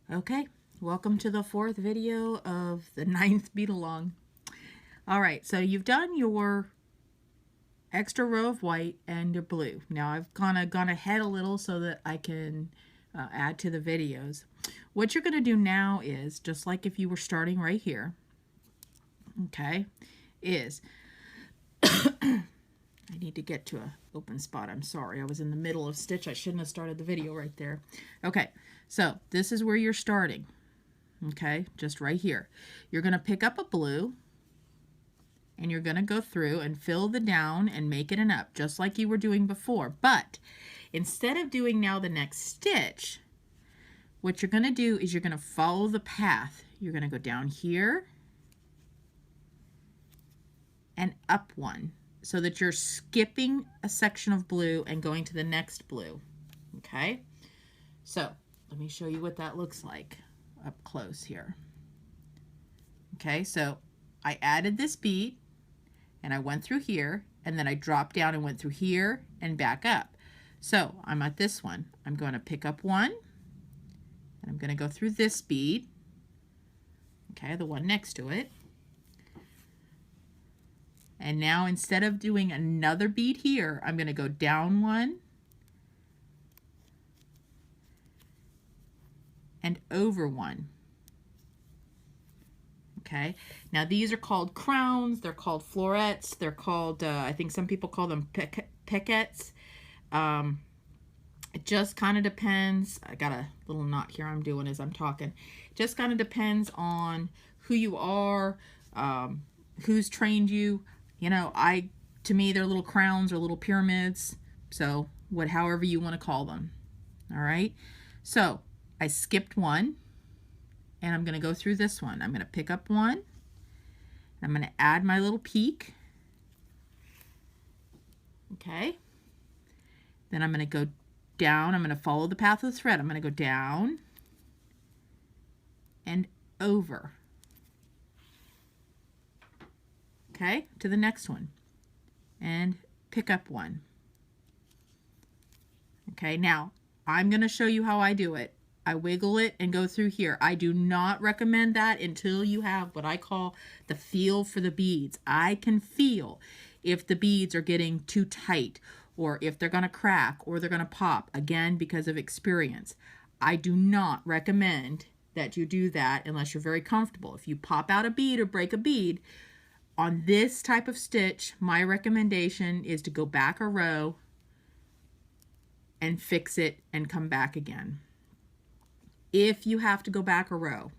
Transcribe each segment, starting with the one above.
Okay, welcome to the fourth video of the ninth BeadALong. All right, so you've done your extra row of white and your blue. Now I've kind of gone ahead a little so that I can add to the videos. What you're going to do now is, just like if you were starting right here, okay, is I need to get to an open spot. I'm sorry, I was in the middle of stitch. I shouldn't have started the video right there. Okay, so this is where you're starting. Okay, just right here. You're going to pick up a blue and you're going to go through and fill the down and make it an up, just like you were doing before. But instead of doing now the next stitch, what you're going to do is you're going to follow the path. You're going to go down here and up one, so that you're skipping a section of blue and going to the next blue. Okay, so let me show you what that looks like up close here. Okay, so I added this bead and I went through here, and then I dropped down and went through here and back up. So I'm at this one. I'm going to pick up one and I'm going to go through this bead, okay, the one next to it. And now instead of doing another bead here, I'm going to go down one and over one. Okay, now these are called crowns, they're called florets, they're called, I think some people call them piquettes. It just kind of depends. I got a little knot here I'm doing as I'm talking. It just kind of depends on who you are, who's trained you. You know, to me, they're little crowns or little pyramids. So however you want to call them. All right. So I skipped one and I'm going to go through this one. I'm going to pick up one. I'm going to add my little peak. Okay. Then I'm going to go down. I'm going to follow the path of the thread. I'm going to go down and over. Okay, to the next one and pick up one. Okay, now I'm going to show you how I do it. I wiggle it and go through here. I do not recommend that until you have what I call the feel for the beads. I can feel if the beads are getting too tight, or if they're going to crack or they're going to pop, again, because of experience. I do not recommend that you do that unless you're very comfortable. If you pop out a bead or break a bead, on this type of stitch, my recommendation is to go back a row and fix it and come back again. If you have to go back a row,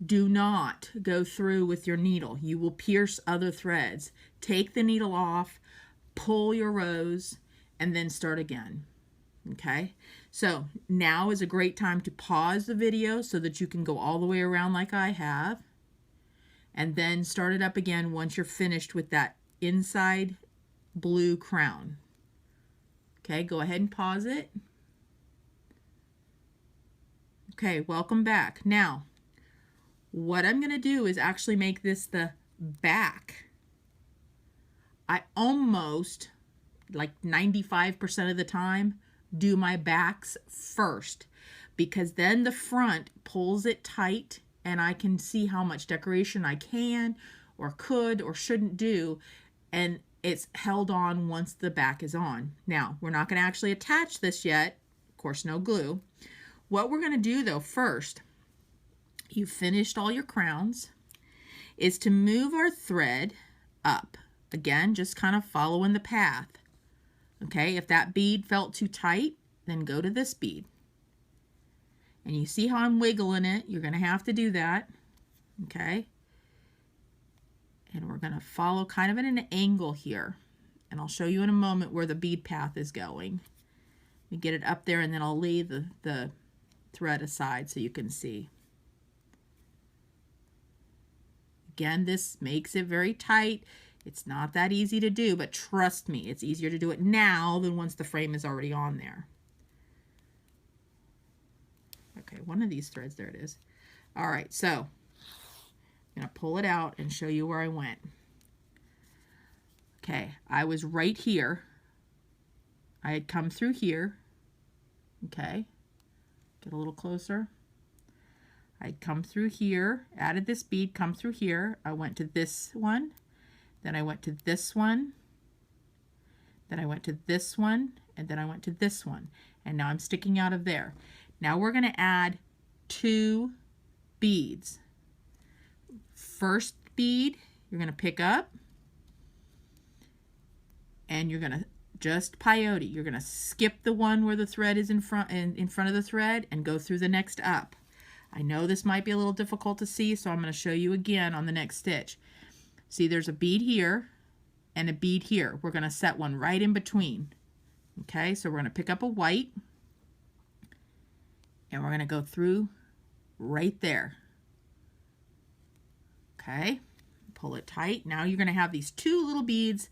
do not go through with your needle. You will pierce other threads. Take the needle off, pull your rows, and then start again. Okay, so now is a great time to pause the video so that you can go all the way around like I have, and then start it up again once you're finished with that inside blue crown. Okay, go ahead and pause it. Okay, welcome back. Now, what I'm going to do is actually make this the back. I almost, like 95% of the time, do my backs first, because then the front pulls it tight and I can see how much decoration I can or could or shouldn't do, and it's held on once the back is on. Now, we're not going to actually attach this yet. Of course, no glue. What we're going to do, though, first, you've finished all your crowns, is to move our thread up. Again, just kind of following the path. Okay, if that bead felt too tight, then go to this bead. And you see how I'm wiggling it? You're going to have to do that. Okay. And we're going to follow kind of at an angle here. And I'll show you in a moment where the bead path is going. We get it up there, and then I'll lay the thread aside so you can see. Again, this makes it very tight. It's not that easy to do, but trust me, it's easier to do it now than once the frame is already on there. Okay, one of these threads, there it is. All right, so I'm going to pull it out and show you where I went. Okay, I was right here. I had come through here. Okay, get a little closer. I'd come through here, added this bead, come through here. I went to this one, then I went to this one, then I went to this one, and then I went to this one. And now I'm sticking out of there. Now we're going to add 2 beads. First bead, you're going to pick up, and you're going to just peyote. You're going to skip the one where the thread is in front of the thread and go through the next up. I know this might be a little difficult to see, so I'm going to show you again on the next stitch. See, there's a bead here and a bead here. We're going to set one right in between. Okay, so we're going to pick up a white and we're going to go through right there. Okay, pull it tight. Now you're going to have these 2 little beads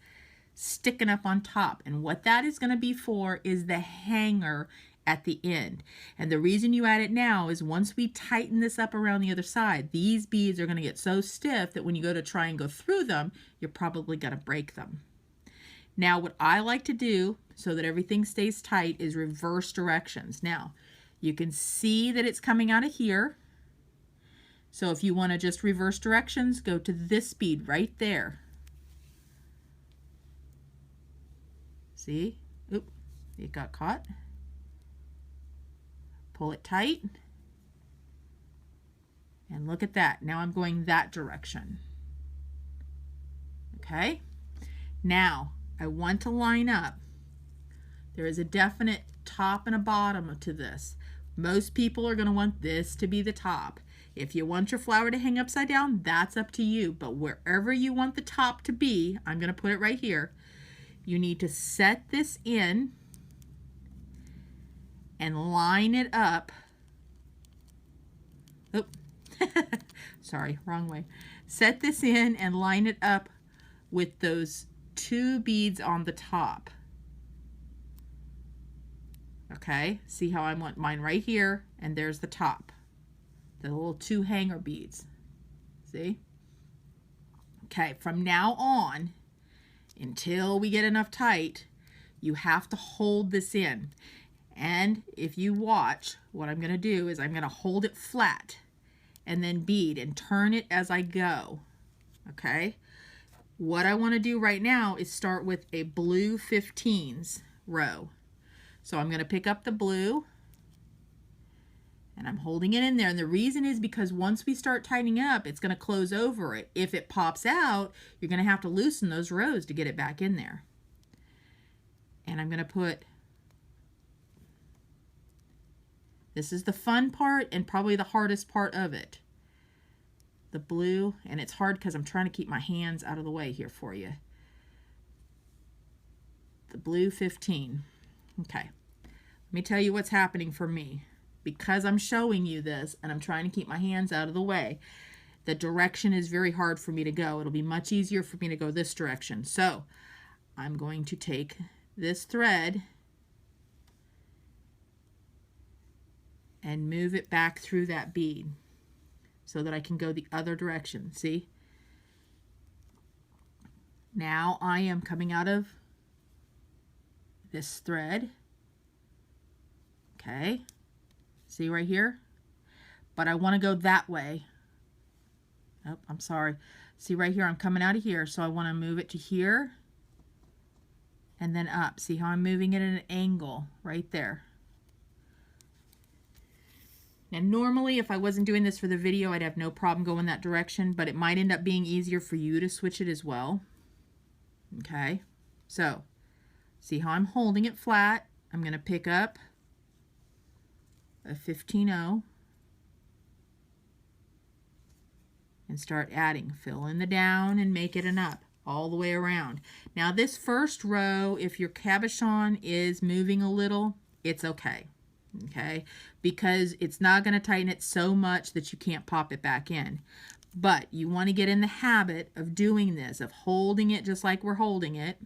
sticking up on top, and what that is going to be for is the hanger at the end. And the reason you add it now is once we tighten this up around the other side, these beads are going to get so stiff that when you go to try and go through them, you're probably going to break them. Now what I like to do so that everything stays tight is reverse directions. Now you can see that it's coming out of here. So if you want to just reverse directions, go to this bead right there. See? Oop, it got caught. Pull it tight. And look at that. Now I'm going that direction. Okay? Now, I want to line up. There is a definite top and a bottom to this. Most people are going to want this to be the top. If you want your flower to hang upside down, that's up to you. But wherever you want the top to be, I'm going to put it right here. You need to set this in and line it up. Oh, sorry, wrong way. Set this in and line it up with those 2 beads on the top. Okay, see how I want mine right here, and there's the top. The little 2 hanger beads. See? Okay, from now on, until we get enough tight, you have to hold this in. And if you watch, what I'm going to do is I'm going to hold it flat and then bead and turn it as I go. Okay? What I want to do right now is start with a blue 15s row. So I'm going to pick up the blue and I'm holding it in there. And the reason is because once we start tightening up, it's going to close over it. If it pops out, you're going to have to loosen those rows to get it back in there. And I'm going to put, this is the fun part and probably the hardest part of it, the blue. And it's hard because I'm trying to keep my hands out of the way here for you. The blue 15. Okay. Let me tell you what's happening for me. Because I'm showing you this and I'm trying to keep my hands out of the way, the direction is very hard for me to go. It'll be much easier for me to go this direction. So I'm going to take this thread and move it back through that bead so that I can go the other direction. See? Now I am coming out of this thread. Okay. See right here? But I want to go that way. Oh, I'm sorry. See right here, I'm coming out of here, so I want to move it to here and then up. See how I'm moving it at an angle right there. Now normally if I wasn't doing this for the video, I'd have no problem going that direction, but it might end up being easier for you to switch it as well. Okay, so see how I'm holding it flat? I'm going to pick up a 15-0 and start adding. Fill in the down and make it an up all the way around. Now this first row, if your cabochon is moving a little, it's okay. Okay, because it's not going to tighten it so much that you can't pop it back in. But you want to get in the habit of doing this, of holding it just like we're holding it.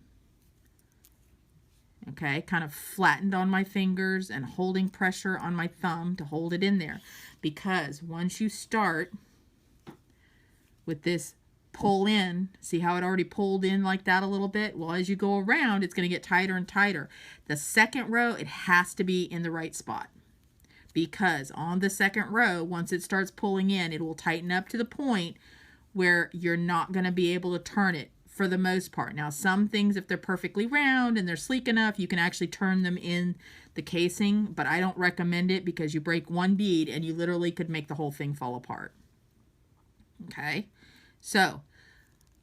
Okay, kind of flattened on my fingers and holding pressure on my thumb to hold it in there. Because once you start with this pull in, see how it already pulled in like that a little bit? Well, as you go around, it's going to get tighter and tighter. The second row, it has to be in the right spot. because on the second row, once it starts pulling in, it will tighten up to the point where you're not going to be able to turn it for the most part. Now, some things, if they're perfectly round and they're sleek enough, you can actually turn them in the casing, but I don't recommend it because you break one bead and you literally could make the whole thing fall apart. Okay, so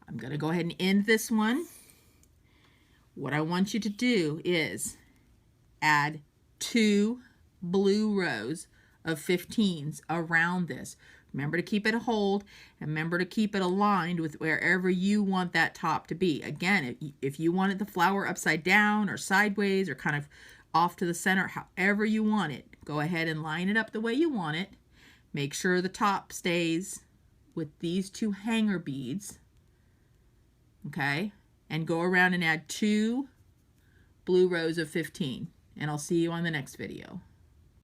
I'm going to go ahead and end this one. What I want you to do is add 2 blue rows of 15s around this. Remember to keep it a hold, and remember to keep it aligned with wherever you want that top to be. Again, if you wanted the flower upside down or sideways or kind of off to the center, however you want it, go ahead and line it up the way you want it. Make sure the top stays with these 2 hanger beads, okay? And go around and add 2 blue rows of 15. And I'll see you on the next video.